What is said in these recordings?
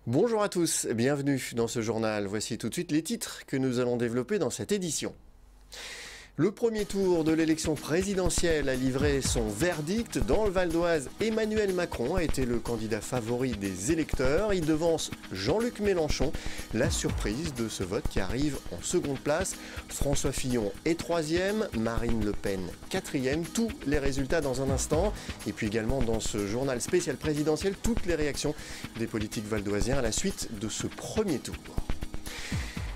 Bonjour à tous, bienvenue dans ce journal. Voici tout de suite les titres que nous allons développer dans cette édition. Le premier tour de l'élection présidentielle a livré son verdict. Dans le Val d'Oise, Emmanuel Macron a été le candidat favori des électeurs. Il devance Jean-Luc Mélenchon. La surprise de ce vote qui arrive en seconde place. François Fillon est troisième, Marine Le Pen quatrième. Tous les résultats dans un instant. Et puis également dans ce journal spécial présidentiel, toutes les réactions des politiques valdoisiens à la suite de ce premier tour.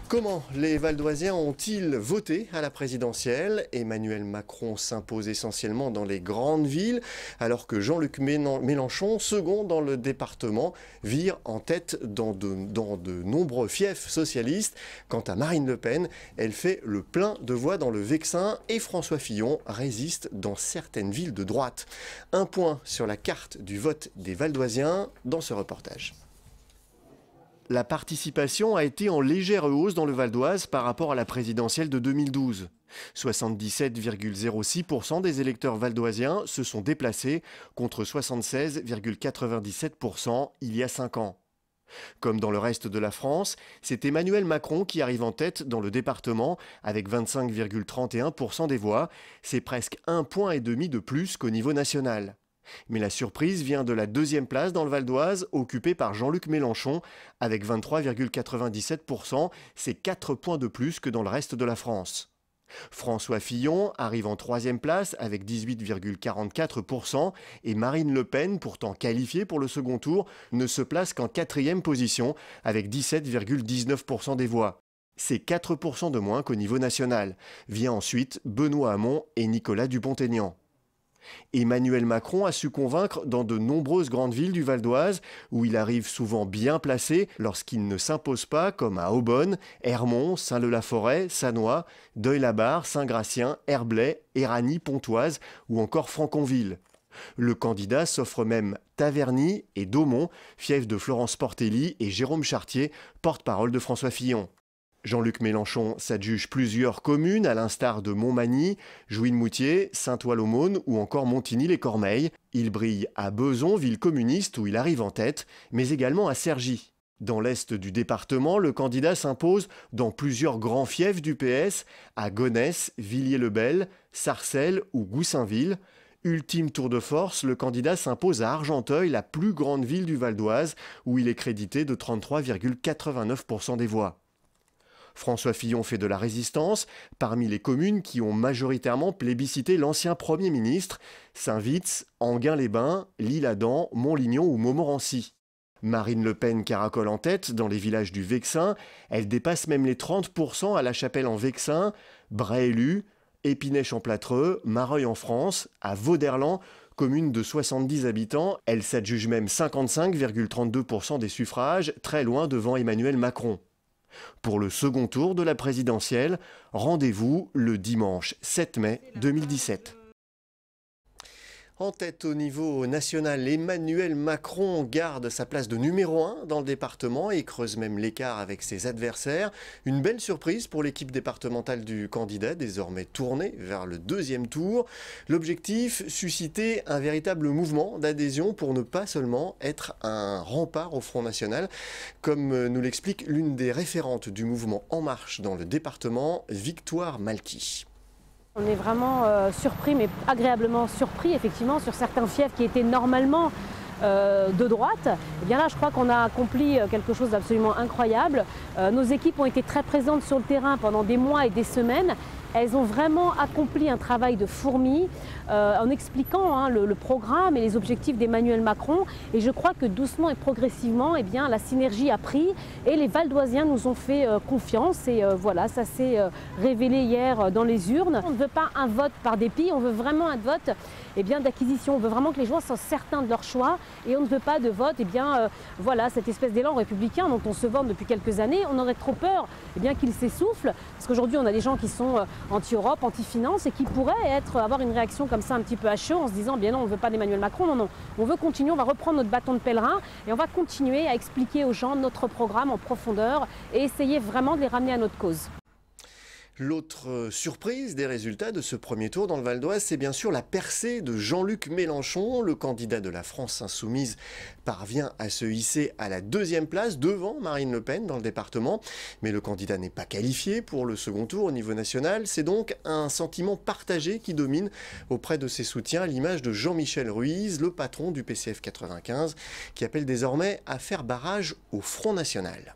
Comment les Valdoisiens ont-ils voté à la présidentielle? Emmanuel Macron s'impose essentiellement dans les grandes villes, alors que Jean-Luc Mélenchon, second dans le département, vire en tête dans de nombreux fiefs socialistes. Quant à Marine Le Pen, elle fait le plein de voix dans le Vexin et François Fillon résiste dans certaines villes de droite. Un point sur la carte du vote des Valdoisiens dans ce reportage. La participation a été en légère hausse dans le Val d'Oise par rapport à la présidentielle de 2012. 77,06% des électeurs valdoisiens se sont déplacés contre 76,97% il y a 5 ans. Comme dans le reste de la France, c'est Emmanuel Macron qui arrive en tête dans le département avec 25,31% des voix. C'est presque 1,5 point de plus qu'au niveau national. Mais la surprise vient de la deuxième place dans le Val d'Oise, occupée par Jean-Luc Mélenchon, avec 23,97%, c'est 4 points de plus que dans le reste de la France. François Fillon arrive en troisième place avec 18,44% et Marine Le Pen, pourtant qualifiée pour le second tour, ne se place qu'en quatrième position avec 17,19% des voix. C'est 4% de moins qu'au niveau national. Vient ensuite Benoît Hamon et Nicolas Dupont-Aignan. Emmanuel Macron a su convaincre dans de nombreuses grandes villes du Val d'Oise, où il arrive souvent bien placé lorsqu'il ne s'impose pas, comme à Aubonne, Hermont, Saint-Leu-la-Forêt, Sannois, Deuil-la-Barre, Saint-Gratien, Herblay, Éragny, Pontoise ou encore Franconville. Le candidat s'offre même Taverny et Daumont, fief de Florence Portelli et Jérôme Chartier, porte-parole de François Fillon. Jean-Luc Mélenchon s'adjuge plusieurs communes, à l'instar de Montmagny, Jouy-le-Moutier, Saint-Ouen-l'Aumône ou encore Montigny-les-Cormeilles. Il brille à Bezons, ville communiste où il arrive en tête, mais également à Cergy. Dans l'est du département, le candidat s'impose dans plusieurs grands fiefs du PS, à Gonesse, Villiers-le-Bel, Sarcelles ou Goussainville. Ultime tour de force, le candidat s'impose à Argenteuil, la plus grande ville du Val d'Oise, où il est crédité de 33,89% des voix. François Fillon fait de la résistance parmi les communes qui ont majoritairement plébiscité l'ancien Premier ministre, Saint-Vits, Enghien-les-Bains, L'Isle-Adam, Montlignon ou Montmorency. Marine Le Pen caracole en tête dans les villages du Vexin, elle dépasse même les 30% à La Chapelle-en-Vexin, Bray-Élu, Épinay-Champlâtreux, Mareuil en France, à Vauderland, commune de 70 habitants, elle s'adjuge même 55,32% des suffrages, très loin devant Emmanuel Macron. Pour le second tour de la présidentielle, rendez-vous le dimanche 7 mai 2017. En tête au niveau national, Emmanuel Macron garde sa place de numéro 1 dans le département et creuse même l'écart avec ses adversaires. Une belle surprise pour l'équipe départementale du candidat, désormais tournée vers le deuxième tour. L'objectif, susciter un véritable mouvement d'adhésion pour ne pas seulement être un rempart au Front National, comme nous l'explique l'une des référentes du mouvement En Marche dans le département, Victoire Malky. On est vraiment surpris, mais agréablement surpris, effectivement, sur certains fiefs qui étaient normalement de droite. Et bien là, je crois qu'on a accompli quelque chose d'absolument incroyable. Nos équipes ont été très présentes sur le terrain pendant des mois et des semaines. Elles ont vraiment accompli un travail de fourmi en expliquant le programme et les objectifs d'Emmanuel Macron. Et je crois que doucement et progressivement, eh bien, la synergie a pris et les Valdoisiens nous ont fait confiance. Et voilà, ça s'est révélé hier dans les urnes. On ne veut pas un vote par dépit, on veut vraiment un vote d'acquisition. On veut vraiment que les gens soient certains de leur choix et on ne veut pas de vote, voilà, cette espèce d'élan républicain dont on se vante depuis quelques années. On aurait trop peur qu'il s'essouffle parce qu'aujourd'hui on a des gens qui sont anti-Europe, anti-finance et qui pourraient avoir une réaction comme ça un petit peu à chaud en se disant bien non, on ne veut pas d'Emmanuel Macron, non, non, on veut continuer, on va reprendre notre bâton de pèlerin et on va continuer à expliquer aux gens notre programme en profondeur et essayer vraiment de les ramener à notre cause. L'autre surprise des résultats de ce premier tour dans le Val d'Oise, c'est bien sûr la percée de Jean-Luc Mélenchon. Le candidat de la France insoumise parvient à se hisser à la deuxième place devant Marine Le Pen dans le département. Mais le candidat n'est pas qualifié pour le second tour au niveau national. C'est donc un sentiment partagé qui domine auprès de ses soutiens, à l'image de Jean-Michel Ruiz, le patron du PCF 95, qui appelle désormais à faire barrage au Front National.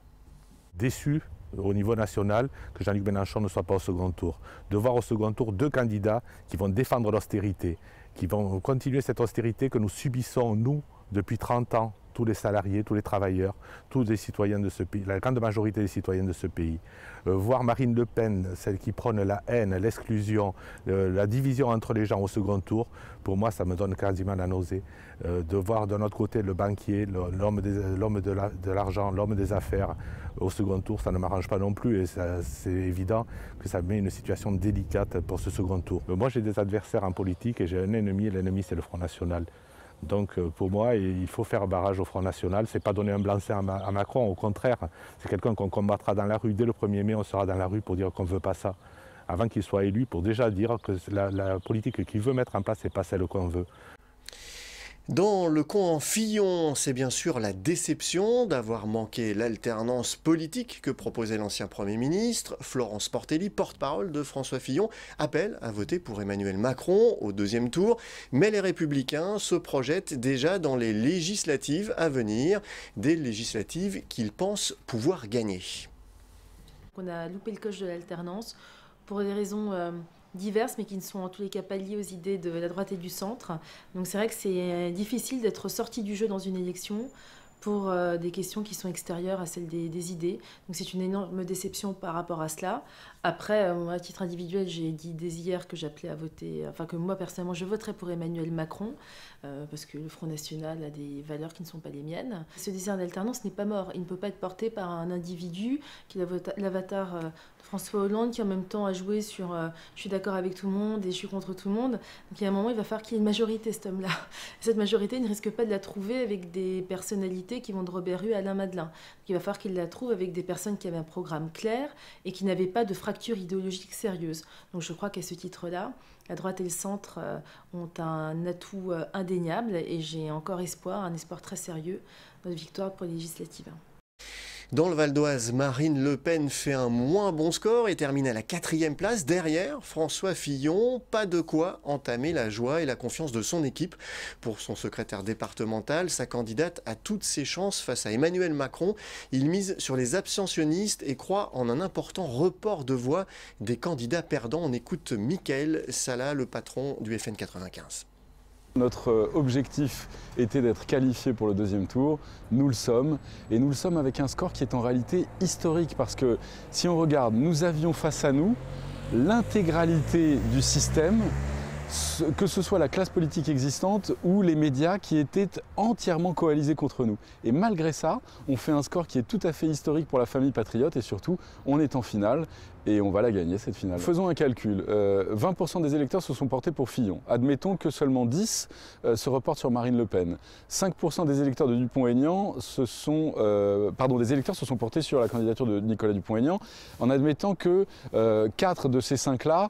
Déçu au niveau national que Jean-Luc Mélenchon ne soit pas au second tour. De voir au second tour deux candidats qui vont défendre l'austérité, qui vont continuer cette austérité que nous subissons, nous, depuis 30 ans, tous les salariés, tous les travailleurs, tous les citoyens de ce pays, la grande majorité des citoyens de ce pays. Voir Marine Le Pen, celle qui prône la haine, l'exclusion, la division entre les gens au second tour, pour moi ça me donne quasiment la nausée. De voir d'un autre côté le banquier, l'homme de l'argent, l'homme des affaires au second tour, ça ne m'arrange pas non plus et c'est évident que ça met une situation délicate pour ce second tour. Moi j'ai des adversaires en politique et j'ai un ennemi, et l'ennemi c'est le Front National. Donc pour moi, il faut faire barrage au Front National. Ce n'est pas donner un blanc-seing à Macron, au contraire. C'est quelqu'un qu'on combattra dans la rue. Dès le 1er mai, on sera dans la rue pour dire qu'on ne veut pas ça. Avant qu'il soit élu, pour déjà dire que la politique qu'il veut mettre en place, ce n'est pas celle qu'on veut. Dans le camp Fillon, c'est bien sûr la déception d'avoir manqué l'alternance politique que proposait l'ancien Premier ministre. Florence Portelli, porte-parole de François Fillon, appelle à voter pour Emmanuel Macron au deuxième tour. Mais les Républicains se projettent déjà dans les législatives à venir, des législatives qu'ils pensent pouvoir gagner. On a loupé le coche de l'alternance pour des raisons diverses, mais qui ne sont en tous les cas pas liées aux idées de la droite et du centre. Donc c'est vrai que c'est difficile d'être sorti du jeu dans une élection pour des questions qui sont extérieures à celles des idées. Donc c'est une énorme déception par rapport à cela. Après, à titre individuel, j'ai dit dès hier que j'appelais à voter, enfin que moi personnellement je voterais pour Emmanuel Macron, parce que le Front National a des valeurs qui ne sont pas les miennes. Ce désir d'alternance n'est pas mort. Il ne peut pas être porté par un individu qui est l'avatar de François Hollande, qui en même temps a joué sur je suis d'accord avec tout le monde et je suis contre tout le monde. Donc il y a un moment, il va falloir qu'il y ait une majorité, cet homme-là. Cette majorité, il ne risque pas de la trouver avec des personnalités qui vont de Robert Hue à Alain Madelin. Donc il va falloir qu'il la trouve avec des personnes qui avaient un programme clair et qui n'avaient pas de fracture idéologique sérieuse. Donc je crois qu'à ce titre-là, la droite et le centre ont un atout indéniable et j'ai encore espoir, un espoir très sérieux de victoire pour les législatives. Dans le Val d'Oise, Marine Le Pen fait un moins bon score et termine à la 4e place derrière François Fillon. Pas de quoi entamer la joie et la confiance de son équipe. Pour son secrétaire départemental, sa candidate a toutes ses chances face à Emmanuel Macron. Il mise sur les abstentionnistes et croit en un important report de voix des candidats perdants. On écoute Michael Salah, le patron du FN 95. Notre objectif était d'être qualifié pour le deuxième tour, nous le sommes, et nous le sommes avec un score qui est en réalité historique parce que si on regarde, nous avions face à nous l'intégralité du système, que ce soit la classe politique existante ou les médias qui étaient entièrement coalisés contre nous. Et malgré ça, on fait un score qui est tout à fait historique pour la famille patriote et surtout, on est en finale et on va la gagner cette finale. Faisons un calcul, 20% des électeurs se sont portés pour Fillon. Admettons que seulement 10 se reportent sur Marine Le Pen. 5% des électeurs de Dupont-Aignan des électeurs se sont portés sur la candidature de Nicolas Dupont-Aignan, en admettant que 4 de ces 5-là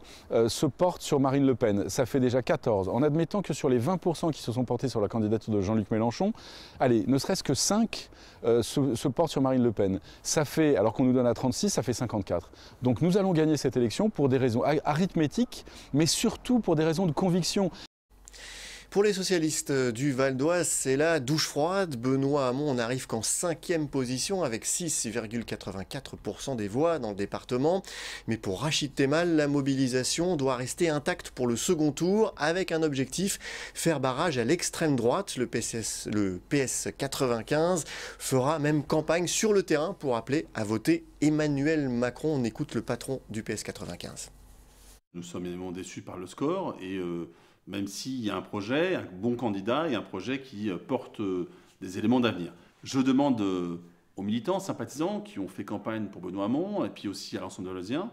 se portent sur Marine Le Pen. Ça fait déjà 14. En admettant que sur les 20% qui se sont portés sur la candidature de Jean-Luc Mélenchon, allez, ne serait-ce que 5 se portent sur Marine Le Pen. Ça fait, alors qu'on nous donne à 36, ça fait 54. Donc nous allons gagner cette élection pour des raisons arithmétiques, mais surtout pour des raisons de conviction. Pour les socialistes du Val d'Oise, c'est la douche froide. Benoît Hamon n'arrive qu'en 5e position avec 6,84% des voix dans le département. Mais pour Rachid Temal, la mobilisation doit rester intacte pour le second tour avec un objectif, faire barrage à l'extrême droite. Le PS 95 fera même campagne sur le terrain pour appeler à voter Emmanuel Macron. On écoute le patron du PS 95. Nous sommes évidemment déçus par le score et même s'il y a un projet, un bon candidat et un projet qui porte des éléments d'avenir. Je demande aux militants, sympathisants qui ont fait campagne pour Benoît Hamon et puis aussi à l'ensemble de l'Oisien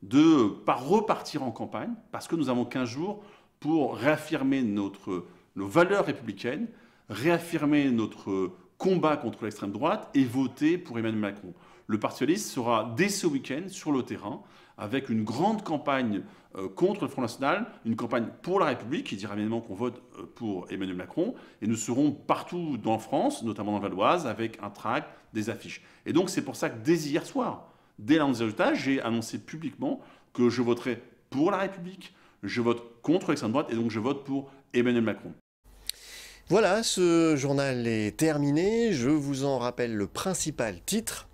de ne pas repartir en campagne parce que nous avons 15 jours pour réaffirmer nos valeurs républicaines, réaffirmer notre combat contre l'extrême droite et voter pour Emmanuel Macron. le Parti socialiste sera dès ce week-end sur le terrain avec une grande campagne contre le Front National, une campagne pour la République qui dira évidemment qu'on vote pour Emmanuel Macron. Et nous serons partout dans France, notamment dans le Val d'Oise, avec un tract, des affiches. Et donc c'est pour ça que dès hier soir, dès l'annonce des résultats, j'ai annoncé publiquement que je voterai pour la République, je vote contre l'extrême droite et donc je vote pour Emmanuel Macron. Voilà, ce journal est terminé. Je vous en rappelle le principal titre.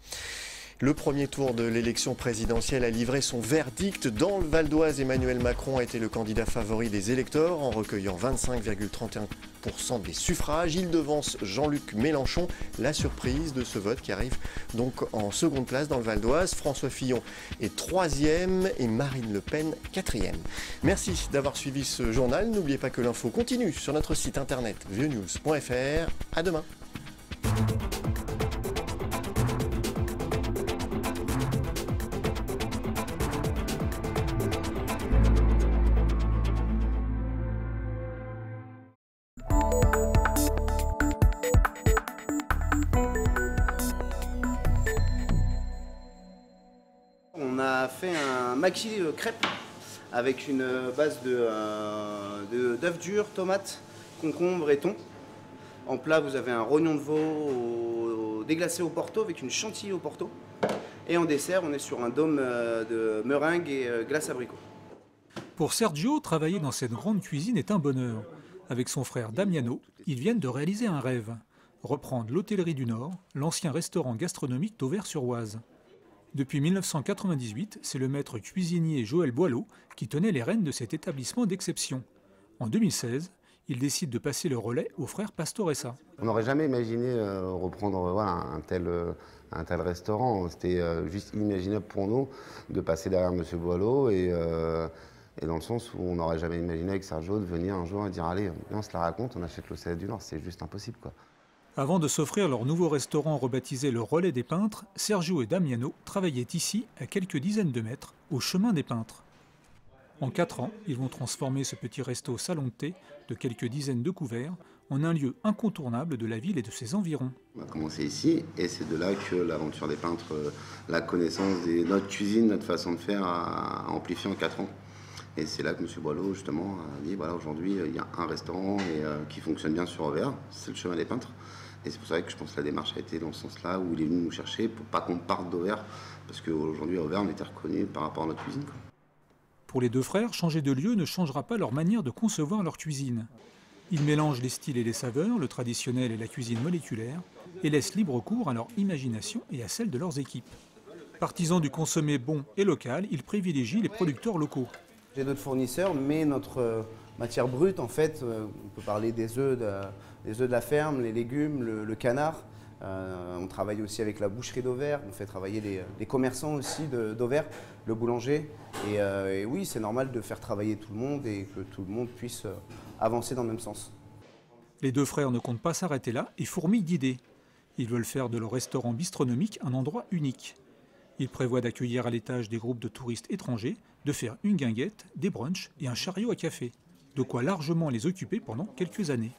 Le premier tour de l'élection présidentielle a livré son verdict. Dans le Val d'Oise, Emmanuel Macron a été le candidat favori des électeurs en recueillant 25,31% des suffrages. Il devance Jean-Luc Mélenchon. La surprise de ce vote qui arrive donc en seconde place dans le Val d'Oise. François Fillon est 3e et Marine Le Pen 4e. Merci d'avoir suivi ce journal. N'oubliez pas que l'info continue sur notre site internet vieuxnews.fr. À demain. On a fait un maxi crêpe avec une base d'œufs durs, tomates, concombres et thon. En plat, vous avez un rognon de veau déglacé au Porto avec une chantilly au Porto. Et en dessert, on est sur un dôme de meringue et glace abricot. Pour Sergio, travailler dans cette grande cuisine est un bonheur. Avec son frère Damiano, ils viennent de réaliser un rêve. Reprendre l'Hôtellerie du Nord, l'ancien restaurant gastronomique d'Auvers-sur-Oise. Depuis 1998, c'est le maître cuisinier Joël Boileau qui tenait les rênes de cet établissement d'exception. En 2016, il décide de passer le relais au frère Pastoressa. On n'aurait jamais imaginé reprendre un tel restaurant. C'était juste inimaginable pour nous de passer derrière M. Boileau et dans le sens où on n'aurait jamais imaginé avec Sergio de venir un jour et dire « Allez, on se la raconte, on achète l'Hôtellerie du Nord ». C'est juste impossible, quoi. Avant de s'offrir leur nouveau restaurant rebaptisé le Relais des Peintres, Sergio et Damiano travaillaient ici, à quelques dizaines de mètres, au chemin des Peintres. En 4 ans, ils vont transformer ce petit resto salon de thé de quelques dizaines de couverts en un lieu incontournable de la ville et de ses environs. On a commencé ici et c'est de là que l'aventure des peintres, la connaissance de notre cuisine, notre façon de faire a amplifié en 4 ans. Et c'est là que M. Boileau, justement, a dit voilà, aujourd'hui, il y a un restaurant qui fonctionne bien sur Auvers, c'est le chemin des Peintres. Et c'est pour ça que je pense que la démarche a été dans ce sens-là, où il est venu nous chercher pour pas qu'on parte d'Auvers, parce qu'aujourd'hui, à Auvers, on était reconnu par rapport à notre cuisine, quoi. Pour les deux frères, changer de lieu ne changera pas leur manière de concevoir leur cuisine. Ils mélangent les styles et les saveurs, le traditionnel et la cuisine moléculaire, et laissent libre cours à leur imagination et à celle de leurs équipes. Partisans du consommé bon et local, ils privilégient les producteurs locaux. J'ai d'autres fournisseurs, mais notre matière brute, en fait, on peut parler des œufs de la ferme, les légumes, le canard. On travaille aussi avec la boucherie d'Auvers, on fait travailler les commerçants aussi d'Auvers, le boulanger. Et oui, c'est normal de faire travailler tout le monde et que tout le monde puisse avancer dans le même sens. Les deux frères ne comptent pas s'arrêter là et fourmillent d'idées. Ils veulent faire de leur restaurant bistronomique un endroit unique. Ils prévoient d'accueillir à l'étage des groupes de touristes étrangers, de faire une guinguette, des brunchs et un chariot à café. De quoi largement les occuper pendant quelques années.